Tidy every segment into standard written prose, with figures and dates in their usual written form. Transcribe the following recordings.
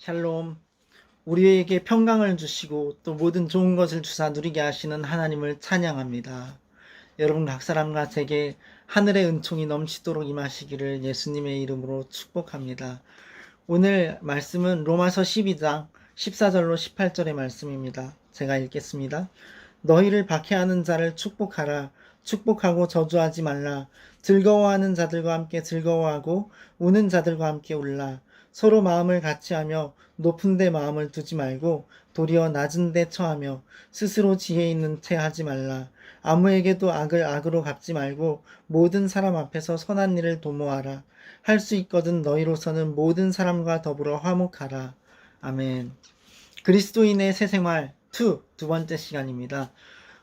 샬롬. 우리에게 평강을 주시고 또 모든 좋은 것을 주사 누리게 하시는 하나님을 찬양합니다. 여러분 각 사람과 제게 하늘의 은총이 넘치도록 임하시기를 예수님의 이름으로 축복합니다. 오늘 말씀은 로마서 12장 14절로 18절의 말씀입니다. 제가 읽겠습니다. 너희를 박해하는 자를 축복하라. 축복하고 저주하지 말라. 즐거워하는 자들과 함께 즐거워하고 우는 자들과 함께 울라. 서로 마음을 같이하며 높은 데 마음을 두지 말고 도리어 낮은 데 처하며 스스로 지혜 있는 채 하지 말라. 아무에게도 악을 악으로 갚지 말고 모든 사람 앞에서 선한 일을 도모하라. 할 수 있거든 너희로서는 모든 사람과 더불어 화목하라. 아멘. 그리스도인의 새 생활 2, 두 번째 시간입니다.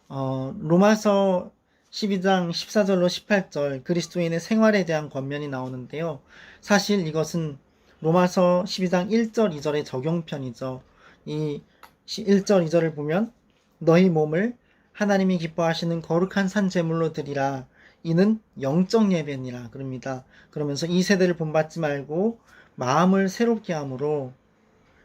로마서 12장 14절로 18절 그리스도인의 생활에 대한 권면이 나오는데요. 사실 이것은 로마서 12장 1절 2절의 적용편이죠. 이 1절 2절을 보면 너희 몸을 하나님이 기뻐하시는 거룩한 산 제물로 드리라. 이는 영적 예배니라 그럽니다. 그러면서 이 세대를 본받지 말고 마음을 새롭게 함으로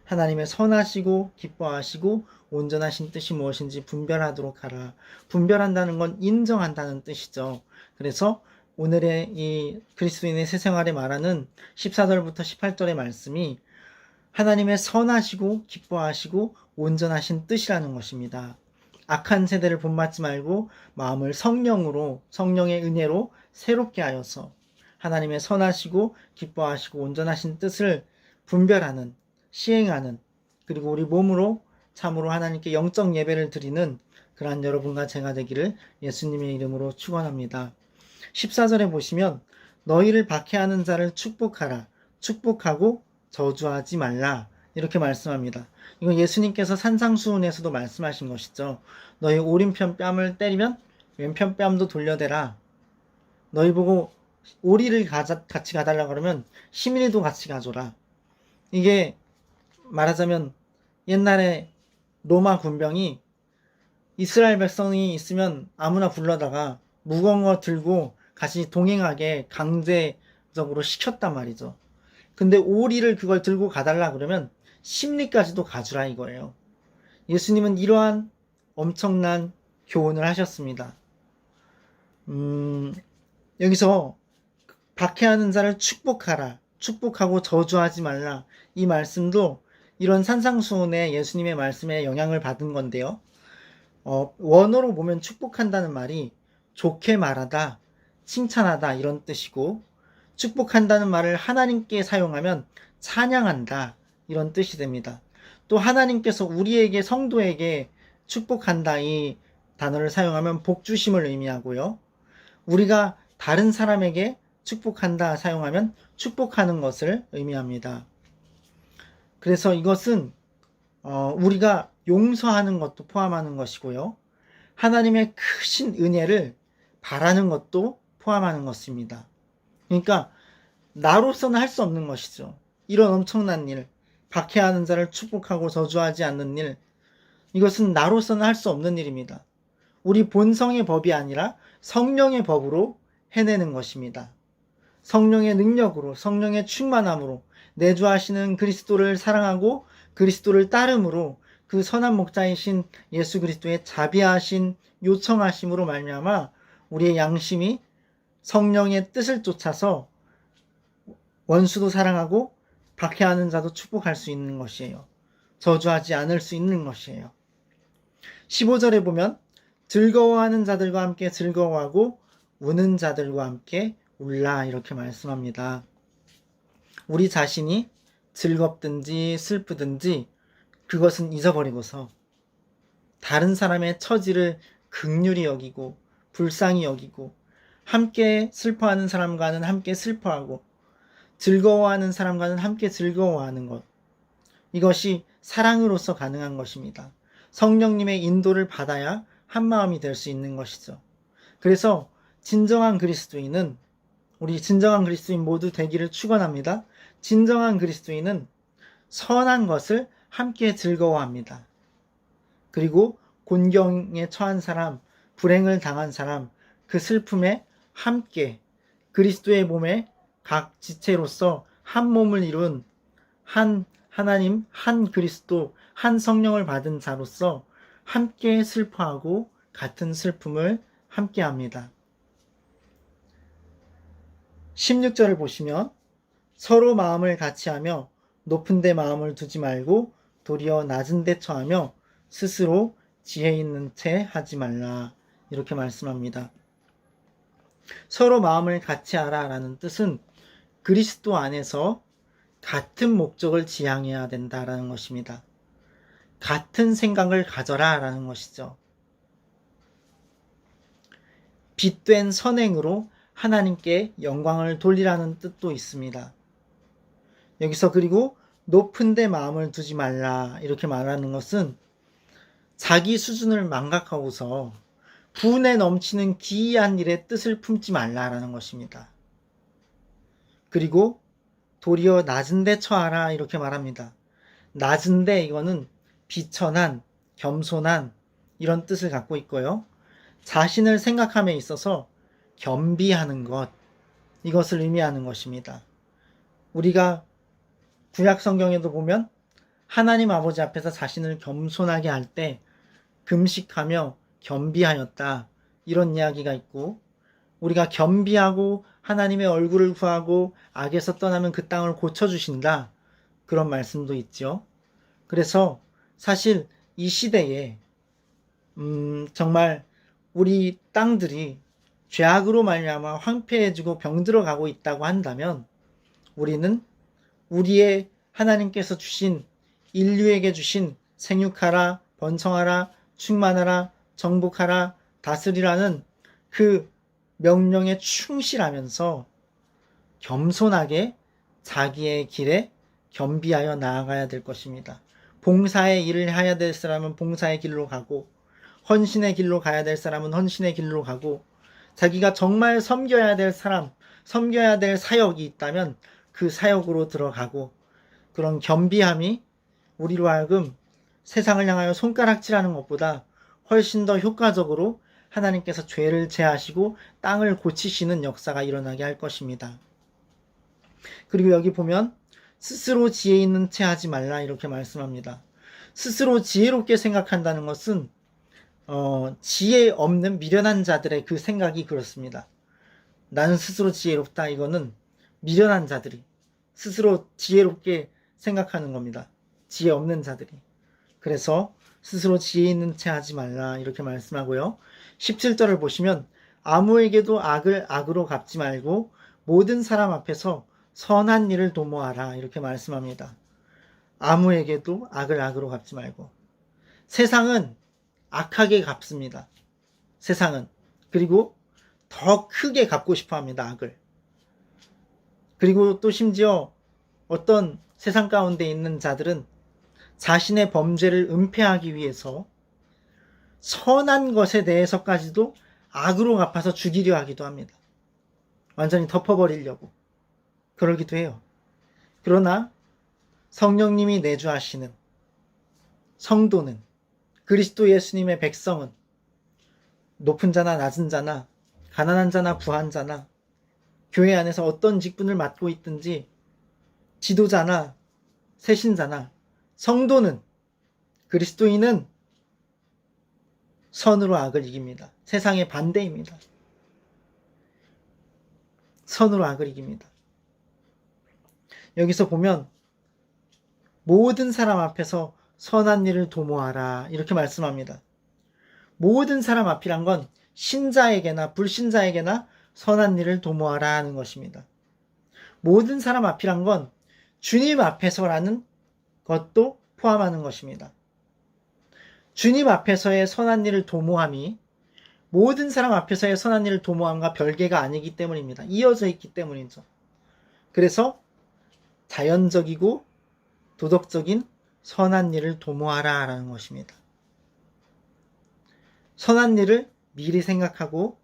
하나님의 선하시고 기뻐하시고 온전하신 뜻이 무엇인지 분별하도록 하라. 분별한다는 건 인정한다는 뜻이죠. 그래서 오늘의 이 그리스도인의 새 생활에 말하는 14절부터 18절의 말씀이 하나님의 선하시고 기뻐하시고 온전하신 뜻이라는 것입니다. 악한 세대를 본받지 말고 마음을 성령으로, 성령의 은혜로 새롭게 하여서 하나님의 선하시고 기뻐하시고 온전하신 뜻을 분별하는, 시행하는, 그리고 우리 몸으로 참으로 하나님께 영적 예배를 드리는 그러한 여러분과 제가 되기를 예수님의 이름으로 축원합니다. 14절에 보시면 너희를 박해하는 자를 축복하라. 축복하고 저주하지 말라. 이렇게 말씀합니다. 이건 예수님께서 산상수훈에서도 말씀하신 것이죠. 너희 오른편 뺨을 때리면 왼편 뺨도 돌려대라. 너희 보고 오리를 같이 가달라 그러면 시민이도 같이 가줘라. 이게 말하자면 옛날에 로마 군병이 이스라엘 백성이 있으면 아무나 불러다가 무거운 거 들고 같이 동행하게 강제적으로 시켰단 말이죠. 근데 오리를 그걸 들고 가달라 그러면 심리까지도 가주라 이거예요. 예수님은 이러한 엄청난 교훈을 하셨습니다. 여기서 박해하는 자를 축복하라. 축복하고 저주하지 말라. 이 말씀도 이런 산상수훈의 예수님의 말씀에 영향을 받은 건데요. 원어로 보면 축복한다는 말이 좋게 말하다, 칭찬하다 이런 뜻이고 축복한다는 말을 하나님께 사용하면 찬양한다 이런 뜻이 됩니다. 또 하나님께서 우리에게 성도에게 축복한다 이 단어를 사용하면 복주심을 의미하고요. 우리가 다른 사람에게 축복한다 사용하면 축복하는 것을 의미합니다. 그래서 이것은 우리가 용서하는 것도 포함하는 것이고요. 하나님의 크신 은혜를 바라는 것도 포함하는 것입니다. 그러니까 나로서는 할 수 없는 것이죠. 이런 엄청난 일, 박해하는 자를 축복하고 저주하지 않는 일, 이것은 나로서는 할 수 없는 일입니다. 우리 본성의 법이 아니라 성령의 법으로 해내는 것입니다. 성령의 능력으로, 성령의 충만함으로 내주하시는 그리스도를 사랑하고 그리스도를 따름으로 그 선한 목자이신 예수 그리스도의 자비하신 요청하심으로 말미암아 우리의 양심이 성령의 뜻을 쫓아서 원수도 사랑하고 박해하는 자도 축복할 수 있는 것이에요. 저주하지 않을 수 있는 것이에요. 15절에 보면 즐거워하는 자들과 함께 즐거워하고 우는 자들과 함께 울라 이렇게 말씀합니다. 우리 자신이 즐겁든지 슬프든지 그것은 잊어버리고서 다른 사람의 처지를 긍휼히 여기고 불쌍히 여기고 함께 슬퍼하는 사람과는 함께 슬퍼하고 즐거워하는 사람과는 함께 즐거워하는 것, 이것이 사랑으로서 가능한 것입니다. 성령님의 인도를 받아야 한마음이 될 수 있는 것이죠. 그래서 진정한 그리스도인은, 우리 진정한 그리스도인 모두 되기를 축원합니다. 진정한 그리스도인은 선한 것을 함께 즐거워합니다. 그리고 곤경에 처한 사람, 불행을 당한 사람, 그 슬픔에 함께 그리스도의 몸에 각 지체로서 한 몸을 이룬 한 하나님, 한 그리스도, 한 성령을 받은 자로서 함께 슬퍼하고 같은 슬픔을 함께 합니다. 16절을 보시면 서로 마음을 같이 하며 높은 데 마음을 두지 말고 도리어 낮은 데 처하며 스스로 지혜 있는 채 하지 말라. 이렇게 말씀합니다. 서로 마음을 같이 하라 라는 뜻은 그리스도 안에서 같은 목적을 지향해야 된다라는 것입니다. 같은 생각을 가져라 라는 것이죠. 빛된 선행으로 하나님께 영광을 돌리라는 뜻도 있습니다. 여기서 그리고 높은 데 마음을 두지 말라 이렇게 말하는 것은 자기 수준을 망각하고서 분에 넘치는 기이한 일에 뜻을 품지 말라라는 것입니다. 그리고 도리어 낮은 데 처하라 이렇게 말합니다. 낮은 데 이거는 비천한, 겸손한 이런 뜻을 갖고 있고요. 자신을 생각함에 있어서 겸비하는 것, 이것을 의미하는 것입니다. 우리가 구약 성경에도 보면 하나님 아버지 앞에서 자신을 겸손하게 할 때 금식하며 겸비하였다 이런 이야기가 있고, 우리가 겸비하고 하나님의 얼굴을 구하고 악에서 떠나면 그 땅을 고쳐주신다 그런 말씀도 있죠. 그래서 사실 이 시대에 정말 우리 땅들이 죄악으로 말미암아 황폐해지고 병들어가고 있다고 한다면 우리는 우리의 하나님께서 주신 인류에게 주신 생육하라, 번성하라, 충만하라, 정복하라, 다스리라는 그 명령에 충실하면서 겸손하게 자기의 길에 겸비하여 나아가야 될 것입니다. 봉사의 일을 해야 될 사람은 봉사의 길로 가고, 헌신의 길로 가야 될 사람은 헌신의 길로 가고, 자기가 정말 섬겨야 될 사람, 섬겨야 될 사역이 있다면 그 사역으로 들어가고, 그런 겸비함이 우리로 하여금 세상을 향하여 손가락질하는 것보다 훨씬 더 효과적으로 하나님께서 죄를 제하시고 땅을 고치시는 역사가 일어나게 할 것입니다. 그리고 여기 보면 스스로 지혜 있는 채 하지 말라 이렇게 말씀합니다. 스스로 지혜롭게 생각한다는 것은 지혜 없는 미련한 자들의 그 생각이 그렇습니다. 나는 스스로 지혜롭다, 이거는 미련한 자들이 스스로 지혜롭게 생각하는 겁니다. 지혜 없는 자들이. 그래서 스스로 지혜 있는 채 하지 말라 이렇게 말씀하고요. 17절을 보시면 아무에게도 악을 악으로 갚지 말고 모든 사람 앞에서 선한 일을 도모하라 이렇게 말씀합니다. 아무에게도 악을 악으로 갚지 말고. 세상은 악하게 갚습니다. 세상은. 그리고 더 크게 갚고 싶어 합니다. 악을. 그리고 또 심지어 어떤 세상 가운데 있는 자들은 자신의 범죄를 은폐하기 위해서 선한 것에 대해서까지도 악으로 갚아서 죽이려 하기도 합니다. 완전히 덮어버리려고 그러기도 해요. 그러나 성령님이 내주하시는 성도는, 그리스도 예수님의 백성은 높은 자나 낮은 자나 가난한 자나 부한 자나 교회 안에서 어떤 직분을 맡고 있든지 지도자나 세신자나 성도는, 그리스도인은 선으로 악을 이깁니다. 세상의 반대입니다. 선으로 악을 이깁니다. 여기서 보면 모든 사람 앞에서 선한 일을 도모하라 이렇게 말씀합니다. 모든 사람 앞이란 건 신자에게나 불신자에게나 선한 일을 도모하라 하는 것입니다. 모든 사람 앞이란 건 주님 앞에서라는 것도 포함하는 것입니다. 주님 앞에서의 선한 일을 도모함이 모든 사람 앞에서의 선한 일을 도모함과 별개가 아니기 때문입니다. 이어져 있기 때문이죠. 그래서 자연적이고 도덕적인 선한 일을 도모하라 라는 것입니다. 선한 일을 미리 생각하고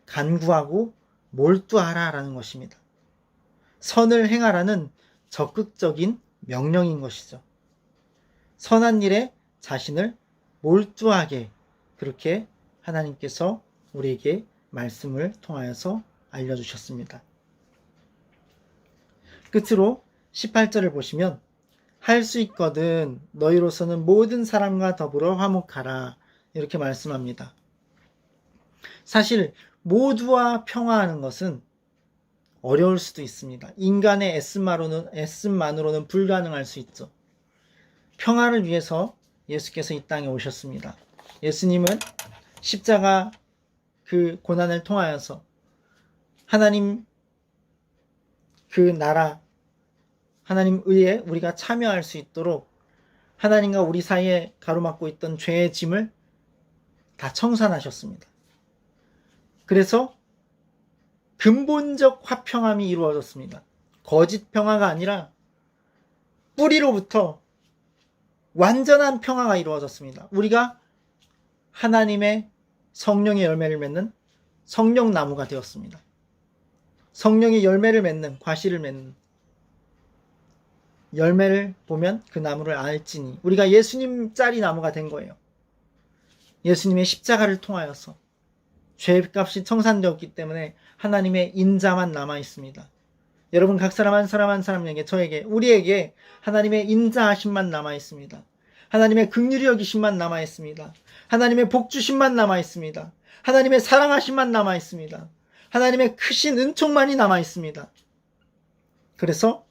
간구하고 몰두하라 라는 것입니다. 선을 행하라는 적극적인 명령인 것이죠. 선한 일에 자신을 몰두하게 그렇게 하나님께서 우리에게 말씀을 통하여서 알려주셨습니다. 끝으로 18절을 보시면 할 수 있거든 너희로서는 모든 사람과 더불어 화목하라. 이렇게 말씀합니다. 사실 모두와 평화하는 것은 어려울 수도 있습니다. 인간의 애씀만으로는 불가능할 수 있죠. 평화를 위해서 예수께서 이 땅에 오셨습니다. 예수님은 십자가 그 고난을 통하여서 하나님 그 나라, 하나님 의에 우리가 참여할 수 있도록 하나님과 우리 사이에 가로막고 있던 죄의 짐을 다 청산하셨습니다. 그래서 근본적 화평함이 이루어졌습니다. 거짓 평화가 아니라 뿌리로부터 완전한 평화가 이루어졌습니다. 우리가 하나님의 성령의 열매를 맺는 성령나무가 되었습니다. 성령의 열매를 맺는, 과실을 맺는 열매를 보면 그 나무를 알지니 우리가 예수님 짤이 나무가 된 거예요. 예수님의 십자가를 통하여서 죄값이 청산되었기 때문에 하나님의 인자만 남아 있습니다. 여러분 각 사람 한 사람 한 사람에게 저에게 우리에게 하나님의 인자하심만 남아 있습니다. 하나님의 긍휼히 여기심만 남아 있습니다. 하나님의 복주심만 남아 있습니다. 하나님의 사랑하심만 남아 있습니다. 하나님의 크신 은총만이 남아 있습니다. 그래서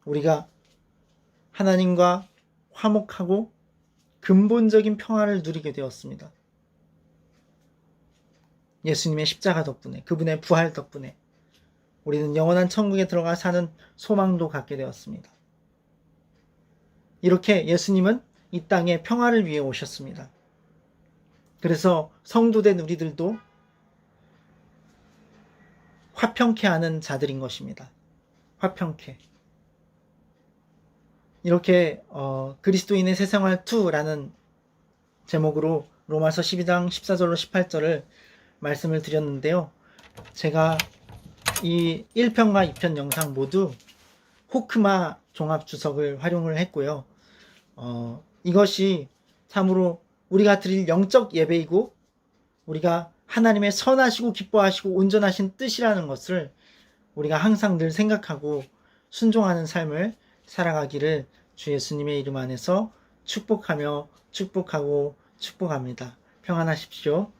우리가 하나님과 화목하고 근본적인 평화를 누리게 되었습니다. 예수님의 십자가 덕분에, 그분의 부활 덕분에 우리는 영원한 천국에 들어가 사는 소망도 갖게 되었습니다. 이렇게 예수님은 이 땅에 평화를 위해 오셨습니다. 그래서 성도된 우리들도 화평케 하는 자들인 것입니다. 화평케. 이렇게 그리스도인의 새생활 2라는 제목으로 로마서 12장 14절로 18절을 말씀을 드렸는데요. 제가 이 1편과 2편 영상 모두 호크마 종합 주석을 활용을 했고요. 이것이 참으로 우리가 드릴 영적 예배이고 우리가 하나님의 선하시고 기뻐하시고 온전하신 뜻이라는 것을 우리가 항상 늘 생각하고 순종하는 삶을 살아가기를 주 예수님의 이름 안에서 축복하며 축복하고 축복합니다. 평안하십시오.